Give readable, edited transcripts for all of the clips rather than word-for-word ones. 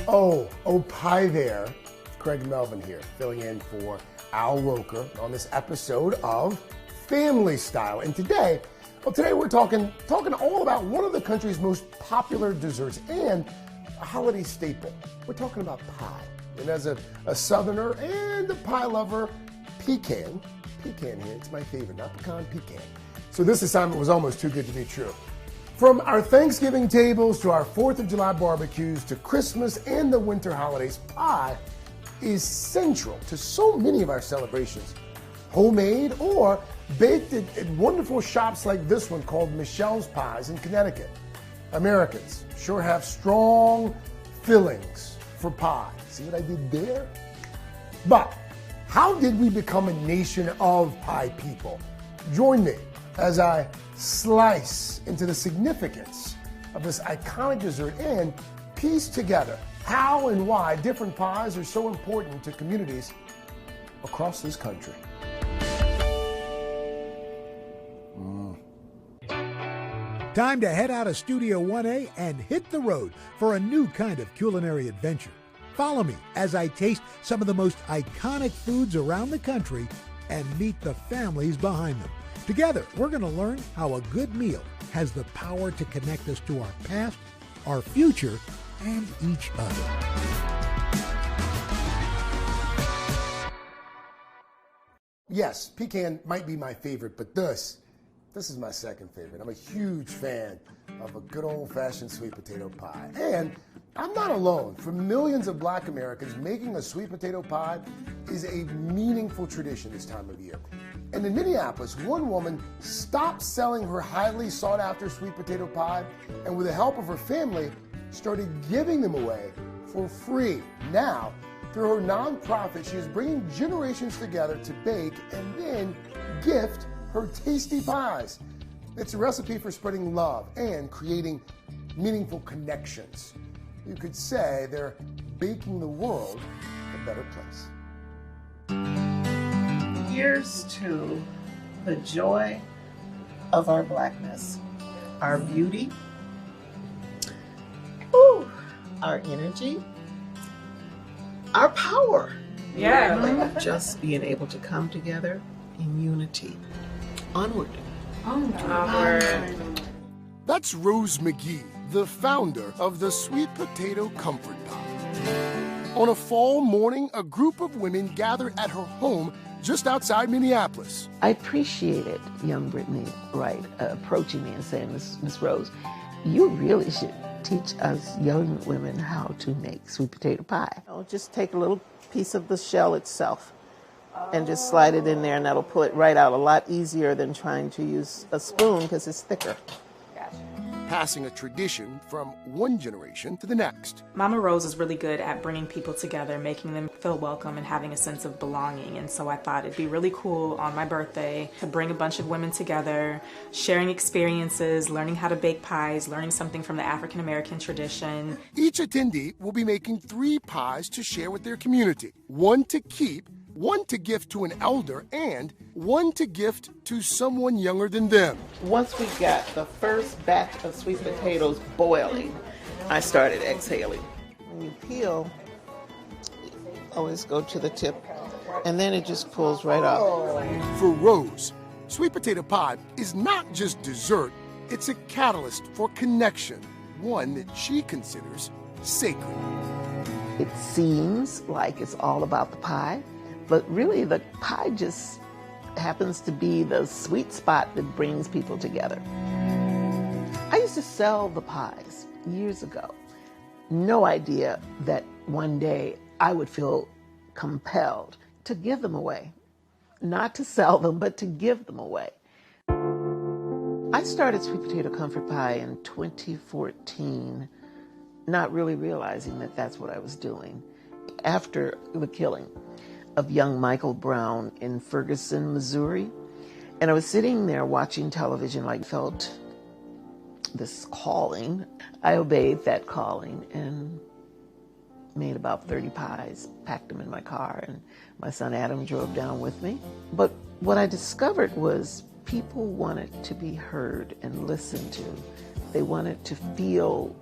Oh, pie there. Craig Melvin here, filling in for Al Roker on this episode of Family Style. And today we're talking all about one of the country's most popular desserts and a holiday staple. We're talking about pie. And as a Southerner and a pie lover, pecan here, it's my favorite, not pecan, pecan. So this assignment was almost too good to be true. From our Thanksgiving tables to our 4th of July barbecues to Christmas and the winter holidays, pie is central to so many of our celebrations. Homemade or baked at wonderful shops like this one called Michelle's Pies in Connecticut. Americans sure have strong feelings for pie. See what I did there? But how did we become a nation of pie people? Join me as I slice into the significance of this iconic dessert and piece together how and why different pies are so important to communities across this country. Time to head out of Studio 1A and hit the road for a new kind of culinary adventure. Follow me as I taste some of the most iconic foods around the country and meet the families behind them. Together, we're going to learn how a good meal has the power to connect us to our past, our future, and each other. Yes, pecan might be my favorite, but this is my second favorite. I'm a huge fan of a good old-fashioned sweet potato pie. And I'm not alone. For millions of Black Americans, making a sweet potato pie is a meaningful tradition this time of year. And in Minneapolis, one woman stopped selling her highly sought-after sweet potato pie and with the help of her family, started giving them away for free. Now, through her nonprofit, she is bringing generations together to bake and then gift her tasty pies. It's a recipe for spreading love and creating meaningful connections. You could say they're baking the world a better place. Here's to the joy of our Blackness, our beauty, our energy, our power. Yeah. Just being able to come together in unity. Onward. Onward. That's Rose McGee, the founder of the Sweet Potato Comfort Pie. On a fall morning, a group of women gathered at her home just outside Minneapolis. I appreciated young Brittany Wright approaching me and saying, Miss Rose, you really should teach us young women how to make sweet potato pie. Just take a little piece of the shell itself and just slide it in there, and that'll pull it right out a lot easier than trying to use a spoon because it's thicker. Passing a tradition from one generation to the next. Mama Rose is really good at bringing people together, making them feel welcome and having a sense of belonging. And so I thought it'd be really cool on my birthday to bring a bunch of women together, sharing experiences, learning how to bake pies, learning something from the African American tradition. Each attendee will be making 3 pies to share with their community. 1 to keep, 1 to gift to an elder, and 1 to gift to someone younger than them. Once we got the first batch of sweet potatoes boiling, I started exhaling. When you peel, always go to the tip, and then it just pulls right off. For Rose, sweet potato pie is not just dessert, it's a catalyst for connection, one that she considers sacred. It seems like it's all about the pie, but really the pie just happens to be the sweet spot that brings people together. I used to sell the pies years ago. No idea that one day I would feel compelled to give them away. Not to sell them, but to give them away. I started Sweet Potato Comfort Pie in 2014, not really realizing that that's what I was doing. After the killing of young Michael Brown in Ferguson, Missouri. And I was sitting there watching television, like felt this calling. I obeyed that calling and made about 30 pies, packed them in my car, and my son Adam drove down with me. But what I discovered was people wanted to be heard and listened to. They wanted to feel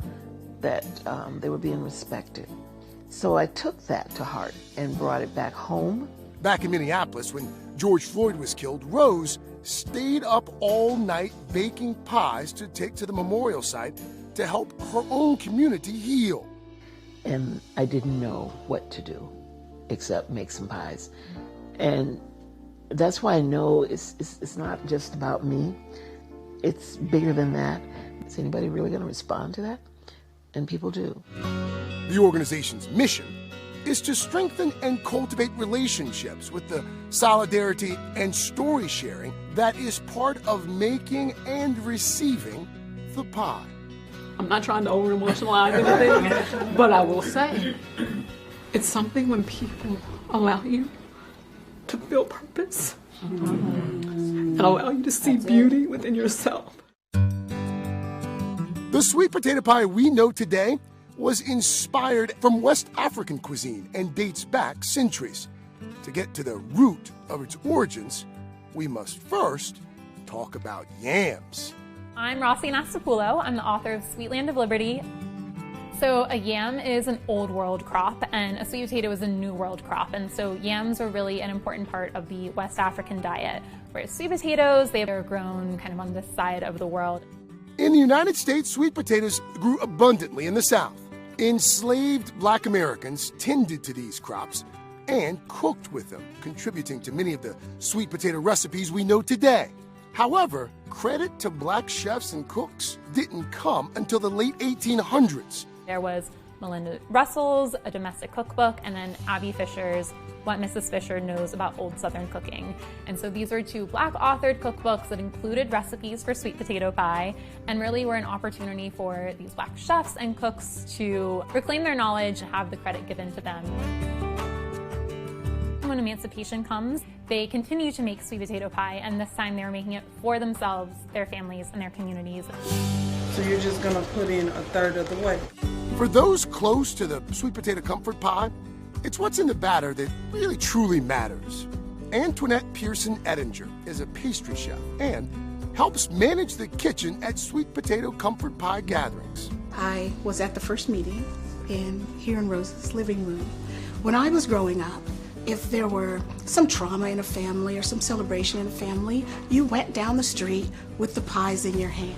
that they were being respected. So I took that to heart and brought it back home. Back in Minneapolis, when George Floyd was killed, Rose stayed up all night baking pies to take to the memorial site to help her own community heal. And I didn't know what to do except make some pies. And that's why I know it's not just about me. It's bigger than that. Is anybody really going to respond to that? And people do. The organization's mission is to strengthen and cultivate relationships with the solidarity and story sharing that is part of making and receiving the pie. I'm not trying to over-emotionalize anything, but I will say it's something when people allow you to feel purpose and allow you to see beauty within yourself. The sweet potato pie we know today was inspired from West African cuisine and dates back centuries. To get to the root of its origins, we must first talk about yams. I'm Rossi Nastapulo. I'm the author of Sweet Land of Liberty. So a yam is an old world crop and a sweet potato is a new world crop. And so yams are really an important part of the West African diet. Whereas sweet potatoes, they are grown kind of on this side of the world. In the United States, sweet potatoes grew abundantly in the South. Enslaved Black Americans tended to these crops and cooked with them, contributing to many of the sweet potato recipes we know today. However, credit to Black chefs and cooks didn't come until the late 1800s. There was Melinda Russell's A Domestic Cookbook, and then Abby Fisher's What Mrs. Fisher Knows About Old Southern Cooking. And so these were two Black authored cookbooks that included recipes for sweet potato pie and really were an opportunity for these Black chefs and cooks to reclaim their knowledge and have the credit given to them. When emancipation comes, they continue to make sweet potato pie, and this time they're making it for themselves, their families, and their communities. So you're just gonna put in a third of the way. For those close to the sweet potato comfort pie, it's what's in the batter that really truly matters. Antoinette Pearson Ettinger is a pastry chef and helps manage the kitchen at sweet potato comfort pie gatherings. I was at the first meeting here in Rose's living room. When I was growing up, if there were some trauma in a family or some celebration in a family, you went down the street with the pies in your hand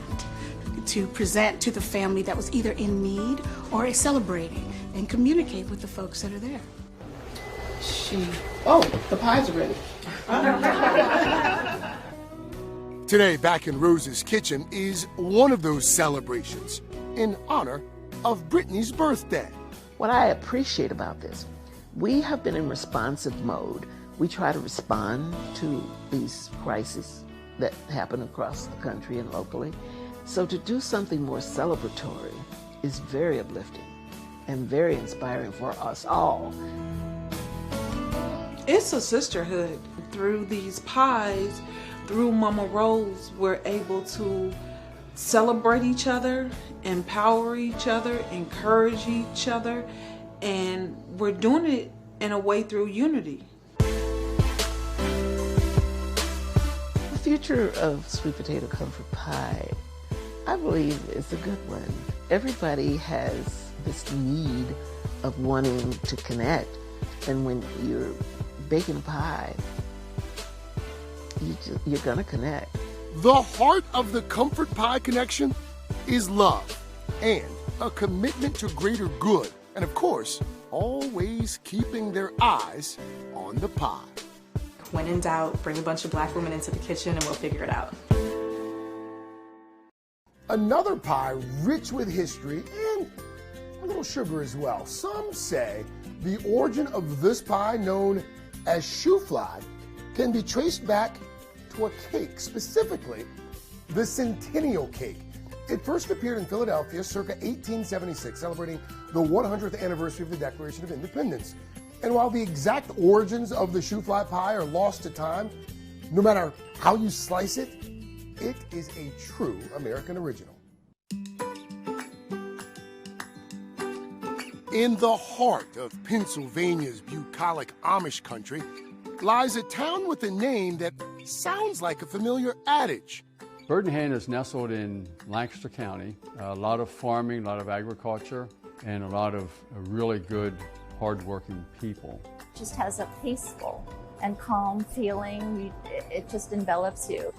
to present to the family that was either in need or celebrating and communicate with the folks that are there. Oh, the pies are ready. Today, back in Rose's kitchen, is one of those celebrations in honor of Brittany's birthday. What I appreciate about this, we have been in responsive mode. We try to respond to these crises that happen across the country and locally. So to do something more celebratory is very uplifting and very inspiring for us all. It's a sisterhood. Through these pies, through Mama Rose, we're able to celebrate each other, empower each other, encourage each other, and we're doing it in a way through unity. The future of sweet potato comfort pie, I believe, is a good one. Everybody has this need of wanting to connect, and when you're baking a pie, you're gonna connect. The heart of the comfort pie connection is love and a commitment to greater good, and of course, always keeping their eyes on the pie. When in doubt, bring a bunch of Black women into the kitchen and we'll figure it out. Another pie rich with history and a little sugar as well. Some say the origin of this pie, known as shoofly, can be traced back to a cake, specifically the Centennial Cake. It first appeared in Philadelphia circa 1876, celebrating the 100th anniversary of the Declaration of Independence. And while the exact origins of the shoofly pie are lost to time, no matter how you slice it, it is a true American original. In the heart of Pennsylvania's bucolic Amish country lies a town with a name that sounds like a familiar adage. Birmingham is nestled in Lancaster County. A lot of farming, a lot of agriculture, and a lot of really good hardworking people. It just has a peaceful and calm feeling. It just envelops you.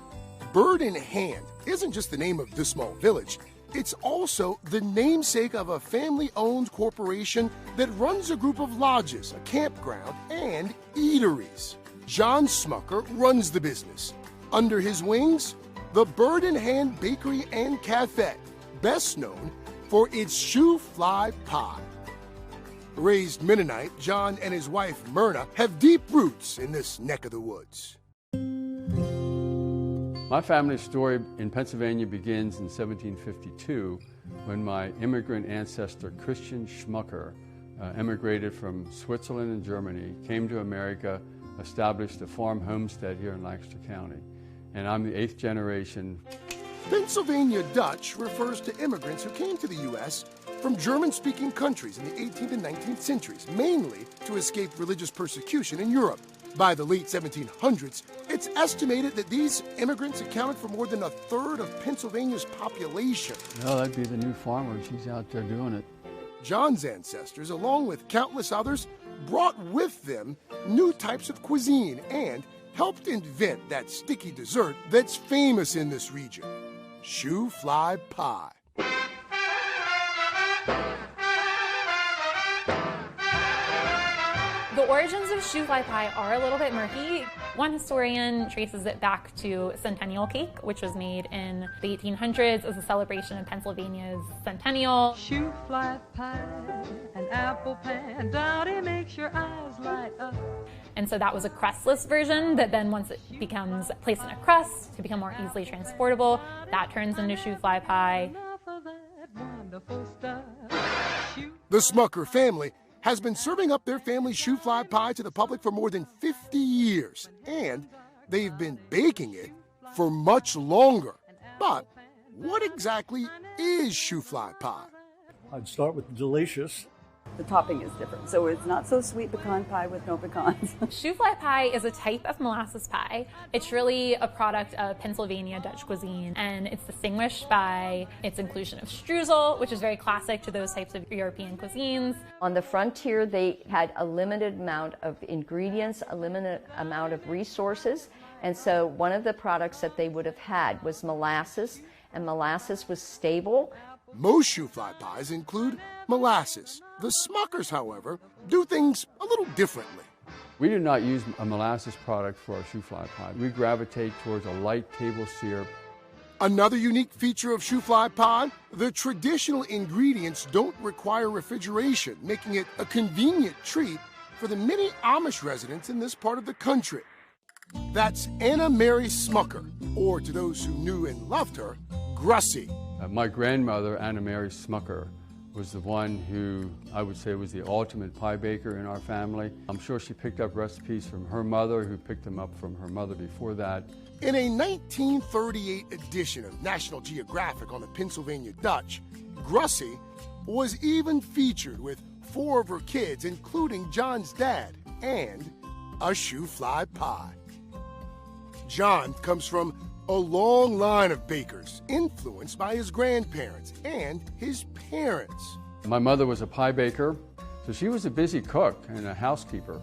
Bird in Hand isn't just the name of this small village. It's also the namesake of a family-owned corporation that runs a group of lodges, a campground, and eateries. John Smucker runs the business. Under his wings, the Bird in Hand Bakery and Cafe, best known for its shoofly pie. Raised Mennonite, John and his wife Myrna have deep roots in this neck of the woods. My family story in Pennsylvania begins in 1752 when my immigrant ancestor Christian Smucker emigrated from Switzerland and Germany, came to America, established a farm homestead here in Lancaster County. And I'm the 8th generation. Pennsylvania Dutch refers to immigrants who came to the U.S. from German-speaking countries in the 18th and 19th centuries, mainly to escape religious persecution in Europe. By the late 1700s, it's estimated that these immigrants accounted for more than a third of Pennsylvania's population. Well, that'd be the new farmers. He's out there doing it. John's ancestors, along with countless others, brought with them new types of cuisine and helped invent that sticky dessert that's famous in this region, shoofly pie. The origins of shoofly pie are a little bit murky. One historian traces it back to centennial cake, which was made in the 1800s as a celebration of Pennsylvania's centennial. Shoofly pie, an apple pan, Dottie makes your eyes light up. And so that was a crustless version that then once it becomes placed in a crust to become more easily transportable, that turns into shoofly pie. The Smucker family has been serving up their family's shoofly pie to the public for more than 50 years, and they've been baking it for much longer. But what exactly is shoofly pie? I'd start with delicious. The topping is different, so it's not so sweet pecan pie with no pecans. Shoofly pie is a type of molasses pie. It's really a product of Pennsylvania Dutch cuisine, and it's distinguished by its inclusion of streusel, which is very classic to those types of European cuisines. On the frontier, they had a limited amount of ingredients, a limited amount of resources, and so one of the products that they would have had was molasses, and molasses was stable. Most shoofly pies include molasses. The Smuckers, however, do things a little differently. We do not use a molasses product for our shoofly pie. We gravitate towards a light table syrup. Another unique feature of shoofly pie, the traditional ingredients don't require refrigeration, making it a convenient treat for the many Amish residents in this part of the country. That's Anna Mary Smucker, or to those who knew and loved her, Grussie. My grandmother, Anna Mary Smucker, was the one who I would say was the ultimate pie baker in our family. I'm sure she picked up recipes from her mother, who picked them up from her mother before that. In a 1938 edition of National Geographic on the Pennsylvania Dutch, Grussie was even featured with 4 of her kids, including John's dad, and a shoofly pie. John comes from a long line of bakers, influenced by his grandparents and his parents. My mother was a pie baker, so she was a busy cook and a housekeeper.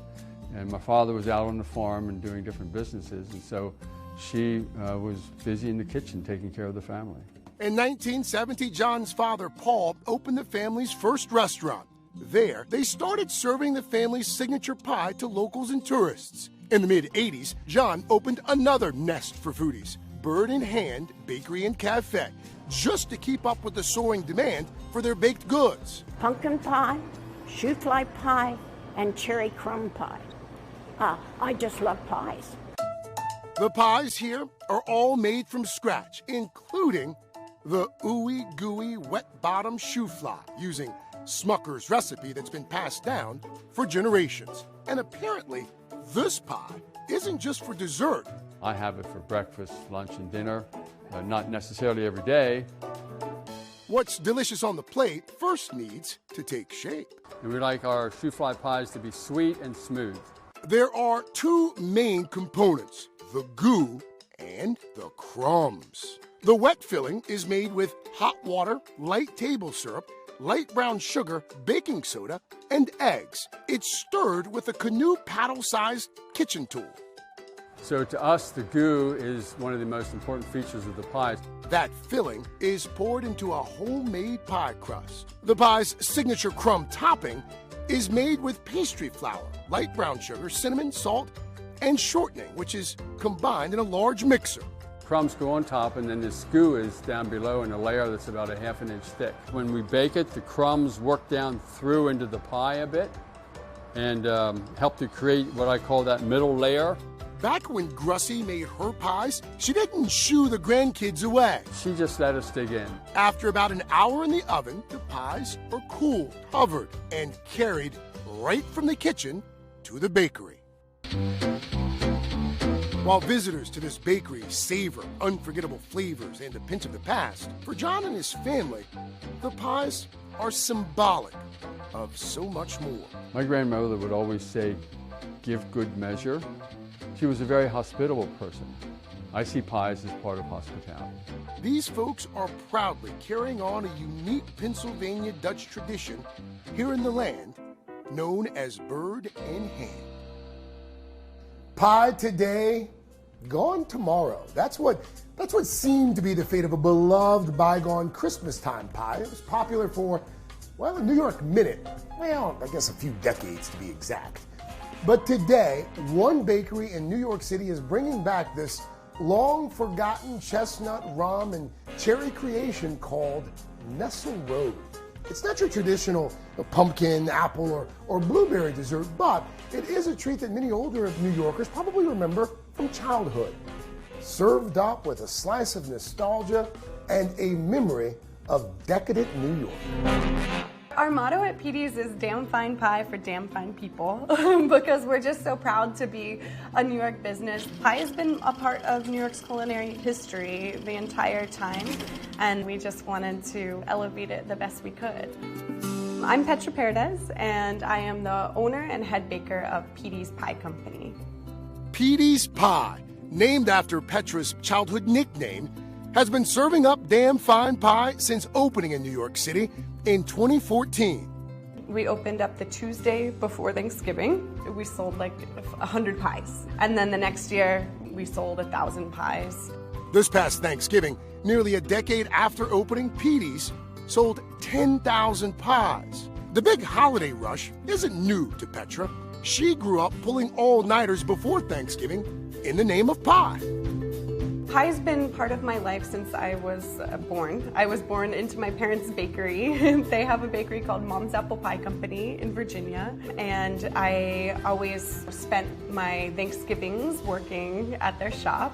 And my father was out on the farm and doing different businesses, and so she was busy in the kitchen taking care of the family. In 1970, John's father, Paul, opened the family's first restaurant. There, they started serving the family's signature pie to locals and tourists. In the mid-'80s, John opened another nest for foodies, Bird in Hand Bakery and Cafe, just to keep up with the soaring demand for their baked goods. Pumpkin pie, shoofly pie, and cherry crumb pie. I just love pies. The pies here are all made from scratch, including the ooey-gooey wet-bottom shoofly, using Smucker's recipe that's been passed down for generations. And apparently, this pie isn't just for dessert. I have it for breakfast, lunch, and dinner, not necessarily every day. What's delicious on the plate first needs to take shape. And we like our shoofly pies to be sweet and smooth. There are 2 main components, the goo and the crumbs. The wet filling is made with hot water, light table syrup, light brown sugar, baking soda, and eggs. It's stirred with a canoe paddle-sized kitchen tool. So to us, the goo is one of the most important features of the pies. That filling is poured into a homemade pie crust. The pie's signature crumb topping is made with pastry flour, light brown sugar, cinnamon, salt, and shortening, which is combined in a large mixer. Crumbs go on top, and then this goo is down below in a layer that's about a ½ inch thick. When we bake it, the crumbs work down through into the pie a bit and help to create what I call that middle layer. Back when Grussie made her pies, she didn't shoo the grandkids away. She just let us dig in. After about an hour in the oven, the pies are cooled, covered, and carried right from the kitchen to the bakery. While visitors to this bakery savor unforgettable flavors and a pinch of the past, for John and his family, the pies are symbolic of so much more. My grandmother would always say, "Give good measure." She was a very hospitable person. I see pies as part of hospitality. These folks are proudly carrying on a unique Pennsylvania Dutch tradition here in the land known as bird in hand. Pie today, gone tomorrow. That's what seemed to be the fate of a beloved bygone Christmastime pie. It was popular for, well, a New York minute. Well, I guess a few decades to be exact. But today, one bakery in New York City is bringing back this long-forgotten chestnut, rum, and cherry creation called Nestle Rose. It's not your traditional pumpkin, apple, or blueberry dessert, but it is a treat that many older New Yorkers probably remember from childhood. Served up with a slice of nostalgia and a memory of decadent New York. Our motto at Petee's is damn fine pie for damn fine people because we're just so proud to be a New York business. Pie has been a part of New York's culinary history the entire time, and we just wanted to elevate it the best we could. I'm Petra Paredez, and I am the owner and head baker of Petee's Pie Company. Petee's Pie, named after Petra's childhood nickname, has been serving up damn fine pie since opening in New York City in 2014. We opened up the Tuesday before Thanksgiving. We sold like 100 pies. And then the next year, we sold 1,000 pies. This past Thanksgiving, nearly a decade after opening, Petee's sold 10,000 pies. The big holiday rush isn't new to Petra. She grew up pulling all-nighters before Thanksgiving in the name of pie. Pie's been part of my life since I was born. I was born into my parents' bakery. They have a bakery called Mom's Apple Pie Company in Virginia, and I always spent my Thanksgivings working at their shop.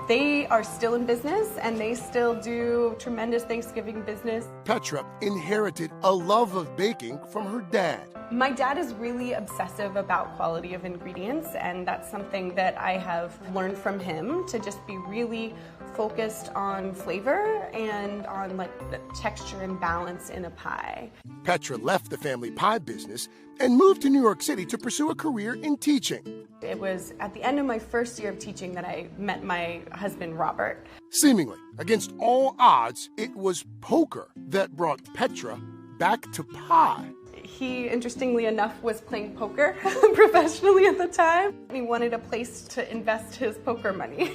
They are still in business, and they still do tremendous Thanksgiving business. Petra inherited a love of baking from her dad. My dad is really obsessive about quality of ingredients, and that's something that I have learned from him, to just be really focused on flavor and on like the texture and balance in a pie. Petra left the family pie business and moved to New York City to pursue a career in teaching. It was at the end of my first year of teaching that I met my husband, Robert. Seemingly against all odds, it was poker that brought Petra back to pie. He, interestingly enough, was playing poker professionally at the time. He wanted a place to invest his poker money.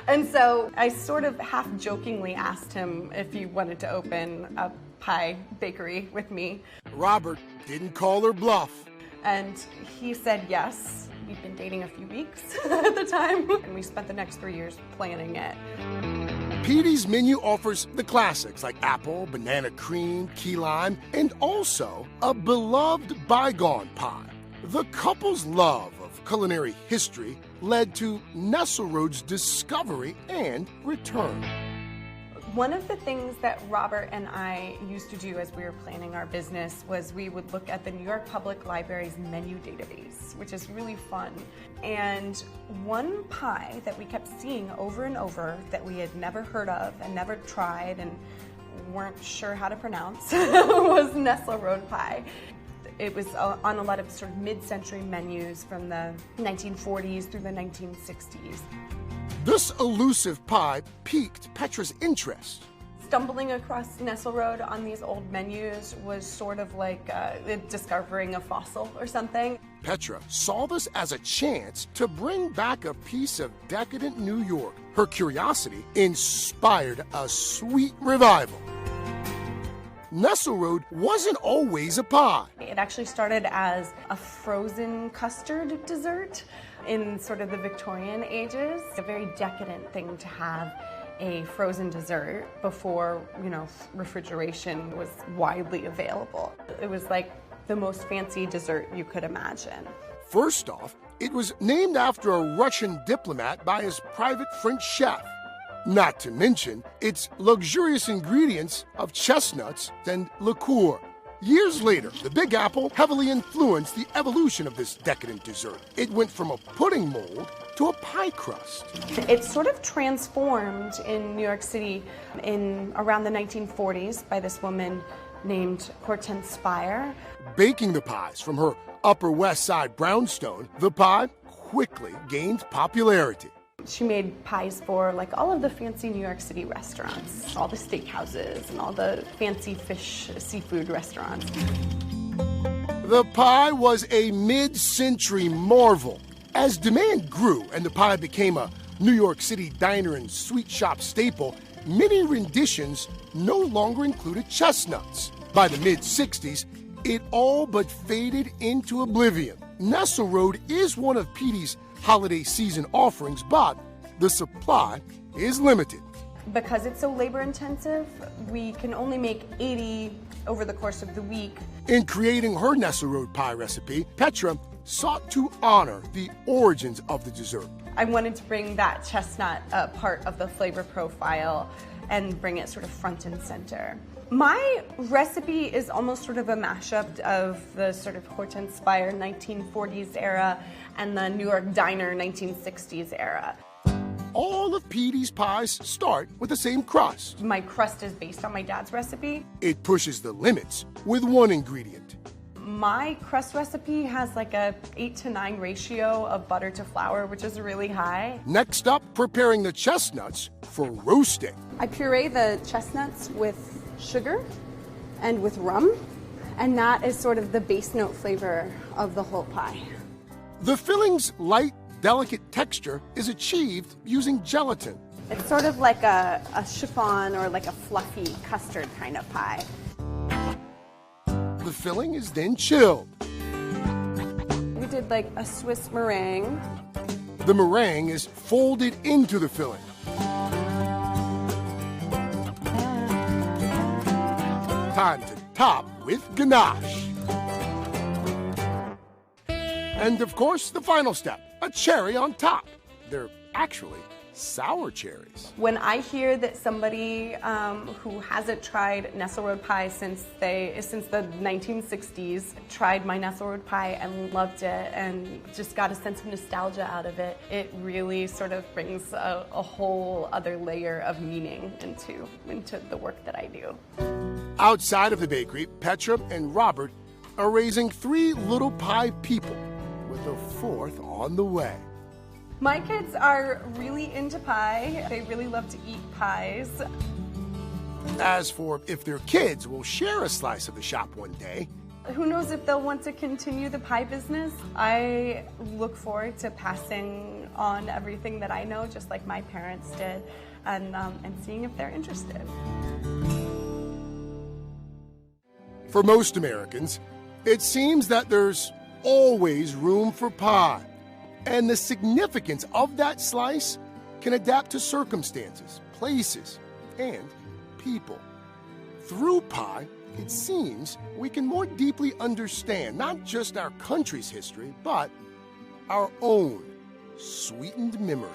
And so I sort of half-jokingly asked him if he wanted to open a pie bakery with me. Robert didn't call her bluff. And he said yes. We'd been dating a few weeks at the time, and we spent the next 3 years planning it. Petee's menu offers the classics like apple, banana cream, key lime, and also a beloved bygone pie. The couple's love of culinary history led to Nestle Rose's discovery and return. One of the things that Robert and I used to do as we were planning our business was we would look at the New York Public Library's menu database, which is really fun. And one pie that we kept seeing over and over that we had never heard of and never tried and weren't sure how to pronounce was Nestle Rose pie. It was on a lot of sort of mid-century menus from the 1940s through the 1960s. This elusive pie piqued Petra's interest. Stumbling across Nestle Road on these old menus was sort of like discovering a fossil or something. Petra saw this as a chance to bring back a piece of decadent New York. Her curiosity inspired a sweet revival. Nestle Road wasn't always a pie. It actually started as a frozen custard dessert in sort of the Victorian ages. A very decadent thing to have a frozen dessert before, refrigeration was widely available. It was like the most fancy dessert you could imagine. First off, it was named after a Russian diplomat by his private French chef. Not to mention its luxurious ingredients of chestnuts and liqueur. Years later, the Big Apple heavily influenced the evolution of this decadent dessert. It went from a pudding mold to a pie crust. It sort of transformed in New York City in around the 1940s by this woman named Hortense Spire. Baking the pies from her Upper West Side brownstone, the pie quickly gained popularity. She made pies for like all of the fancy New York City restaurants, all the steakhouses and all the fancy fish, seafood restaurants. The pie was a mid-century marvel. As demand grew and the pie became a New York City diner and sweet shop staple, many renditions no longer included chestnuts. By the mid-60s, it all but faded into oblivion. Nestle Road is one of Petee's holiday season offerings, but the supply is limited. Because it's so labor intensive, we can only make 80 over the course of the week. In creating her Nestle Road pie recipe, Petra sought to honor the origins of the dessert. I wanted to bring that chestnut part of the flavor profile and bring it sort of front and center. My recipe is almost sort of a mashup of the sort of Hortense Spire 1940s era and the New York diner 1960s era. All of Petee's pies start with the same crust. My crust is based on my dad's recipe. It pushes the limits with one ingredient. My crust recipe has like a 8-to-9 ratio of butter to flour, which is really high. Next up, preparing the chestnuts for roasting. I puree the chestnuts with sugar and with rum, and that is sort of the base note flavor of the whole pie. The filling's light, delicate texture is achieved using gelatin. It's sort of like a chiffon or like a fluffy custard kind of pie. The filling is then chilled. We did like a Swiss meringue. The meringue is folded into the filling. Time to top with ganache. And of course, the final step, a cherry on top. They're actually sour cherries. When I hear that somebody who hasn't tried Nestle Road pie since the 1960s tried my Nestle Road pie and loved it and just got a sense of nostalgia out of it, it really sort of brings a whole other layer of meaning into the work that I do. Outside of the bakery, Petra and Robert are raising 3 little pie people, with a 4th on the way. My kids are really into pie. They really love to eat pies. As for if their kids will share a slice of the shop one day, who knows if they'll want to continue the pie business. I look forward to passing on everything that I know, just like my parents did, and seeing if they're interested. For most Americans, it seems that there's always room for pie. And the significance of that slice can adapt to circumstances, places, and people. Through pie, it seems we can more deeply understand not just our country's history, but our own sweetened memories.